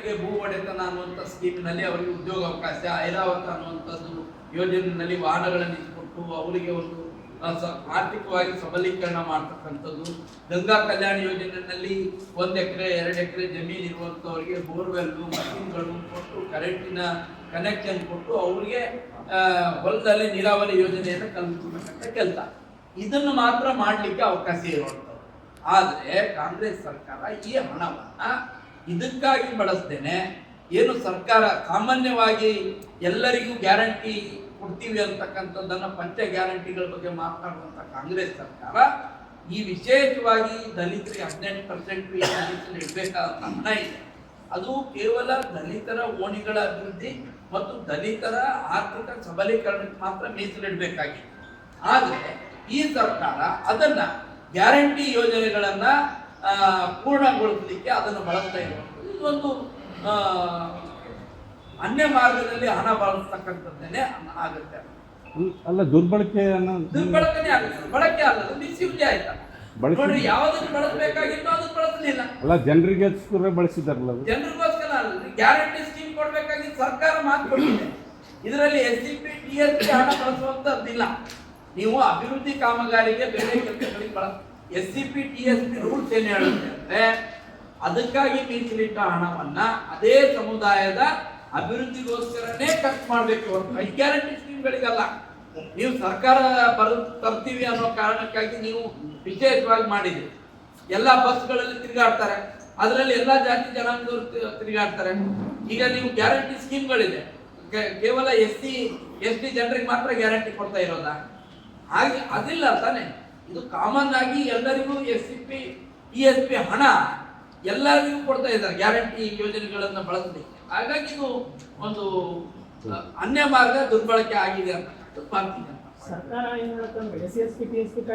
ರೈತರಿಗೆ ಭೂ ಒಡೆತನ ಅನ್ನುವಂಥ ಸ್ಕೀಮಿನಲ್ಲಿ ಅವರಿಗೆ ಉದ್ಯೋಗ ಅವಕಾಶ, ಐರಾವತ ಅನ್ನುವಂಥದ್ದು ಯೋಜನೆಯಲ್ಲಿ ವಾಹನಗಳನ್ನು ಇಟ್ಕೊಟ್ಟು ಅವರಿಗೆ ಒಂದು ಆರ್ಥಿಕವಾಗಿ ಸಬಲೀಕರಣ ಮಾಡ್ತಕ್ಕಂಥದ್ದು, ಗಂಗಾ ಕಲ್ಯಾಣ ಯೋಜನೆಯಲ್ಲಿ 1 ಎಕರೆ 2 ಎಕರೆ ಜಮೀನು ಇರುವಂಥವ್ರಿಗೆ ಬೋರ್ವೆಲ್ಲು ಮಷೀನ್ಗಳು ಕೊಟ್ಟು ಕರೆಂಟಿನ ಕನೆಕ್ಷನ್ ಕೊಟ್ಟು ಅವರಿಗೆ ಹೊಲದಲ್ಲಿ ನೀರಾವರಿ ಯೋಜನೆಯನ್ನು ಕಲ್ಪಿಸಬೇಕಂತ ಕೆಲಸ. ಇದನ್ನು ಮಾತ್ರ ಮಾಡಲಿಕ್ಕೆ ಅವಕಾಶ ಇರುವಂಥದ್ದು. ಆದರೆ ಕಾಂಗ್ರೆಸ್ ಸರ್ಕಾರ ಈ ಹಣವನ್ನ ಇದಕ್ಕಾಗಿ ಬಳಸ್ತೇನೆ, ಏನು ಸರ್ಕಾರ ಸಾಮಾನ್ಯವಾಗಿ ಎಲ್ಲರಿಗೂ ಗ್ಯಾರಂಟಿ ಕೊಡ್ತೀವಿ ಅಂತಕ್ಕಂಥದ್ದನ್ನ ಪಂಚ ಗ್ಯಾರಂಟಿಗಳ ಬಗ್ಗೆ ಮಾತನಾಡುವಂಥ ಕಾಂಗ್ರೆಸ್ ಸರ್ಕಾರ ಈ ವಿಶೇಷವಾಗಿ ದಲಿತರಿಗೆ 18% ಇಡಬೇಕಾದಂಥ ಹಣ ಇದೆ. ಅದು ಕೇವಲ ದಲಿತರ ಓಣಿಗಳ ಅಭಿವೃದ್ಧಿ ಮತ್ತು ದಲಿತರ ಆರ್ಥಿಕ ಸಬಲೀಕರಣಕ್ಕೆ ಮಾತ್ರ ಮೀಸಲಿಡಬೇಕಾಗಿದೆ. ಆದರೆ ಈ ಸರ್ಕಾರ ಅದನ್ನ ಗ್ಯಾರಂಟಿ ಯೋಜನೆಗಳನ್ನ ಪೂರ್ಣಗೊಳಿಸಲಿಕ್ಕೆ ಅದನ್ನು ಬಳಸ್ತಾ ಇರುವಂಥದ್ದು ಇದೊಂದು ಅನ್ಯ ಮಾರ್ಗದಲ್ಲಿ ಹಣ ಬಳಸ್ತಕ್ಕಂಥದ್ದೇನೆ ಆಗುತ್ತೆ. ಅಲ್ಲ, ದುರ್ಬಳಕೆನೇ ಆಗುತ್ತೆ, ಬಳಕೆ ಆಗಲ್ಲ, ಮಿಸ್ಯೂಸ್ ಆಯ್ತಾ ನೋಡ್ರಿ. ಯಾವುದನ್ನು ಬಳಸಬೇಕಾಗಿತ್ತು ಅದನ್ನು ಬಳಸಲಿಲ್ಲ. ಅಲ್ಲ, ಜನರಿಗೆ ಬಳಸಿದಾರಲ್ಲ, ಜನರಿಗೋಸ್ಕರ ಅಲ್ಲ. ಗ್ಯಾರಂಟಿ ಸ್ಕೀಮ್ ಕೊಡ್ಬೇಕಾಗಿತ್ತು ಸರ್ಕಾರ ಮಾತು ಕೊಟ್ಟಿದೆ. ಇದರಲ್ಲಿ SCP TSP ಹಣ ಬಳಸುವಂತದ್ದಿಲ್ಲ. ನೀವು ಅಭಿವೃದ್ಧಿ ಕಾಮಗಾರಿಗೆ ಬೇರೆ ಕೆಲಸಗಳಿಗೆ SCP TSP ರೂಲ್ಸ್ ಏನ್ ಹೇಳುತ್ತೆ ಅಂದ್ರೆ ಅದಕ್ಕಾಗಿ ಮೀಸಲಿಟ್ಟ ಹಣವನ್ನ ಅದೇ ಸಮುದಾಯದ ಅಭಿವೃದ್ಧಿಗೋಸ್ಕರನೇ ಖರ್ಚು ಮಾಡಬೇಕು ಹೊರತು ಈ ಗ್ಯಾರಂಟಿ ಸ್ಕೀಮ್ಗಳಿಗಲ್ಲ. ನೀವು ಸರ್ಕಾರ ತರ್ತೀವಿ ಅನ್ನೋ ಕಾರಣಕ್ಕಾಗಿ ನೀವು ವಿಶೇಷವಾಗಿ ಮಾಡಿದ್ರಿ. ಎಲ್ಲ ಬಸ್ಗಳಲ್ಲಿ ತಿರುಗಾಡ್ತಾರೆ, ಅದರಲ್ಲಿ ಎಲ್ಲ ಜಾತಿ ಜನಾಂಗದವರು ತಿರುಗಾಡ್ತಾರೆ. ಈಗ ನೀವು ಗ್ಯಾರಂಟಿ ಸ್ಕೀಮ್ಗಳಿದೆ, ಕೇವಲ SC ಜನರಿಗೆ ಮಾತ್ರ ಗ್ಯಾರಂಟಿ ಕೊಡ್ತಾ ಇರೋದಾ? ಹಾಗೆ ಅದಿಲ್ಲ ತಾನೆ. ಇದು ಕಾಮನ್ ಆಗಿ ಎಲ್ಲರಿಗೂ SCP TSP ಹಣ ಎಲ್ಲರಿಗೂ ಕೊಡ್ತಾ ಇದ್ದಾರೆ ಗ್ಯಾರಂಟಿ ಯೋಜನೆಗಳನ್ನು ಬಳಸಲಿಕ್ಕೆ. ಹಾಗಾಗಿ ಇದು ಒಂದು ಅನ್ಯ ಮಾರ್ಗ ದುರ್ಬಳಕೆ ಆಗಿದೆ ಅಂತ ಸರ್ಕಾರ ಏನ್ ಹೇಳ್ತಂದ್ರೆ SCP TSP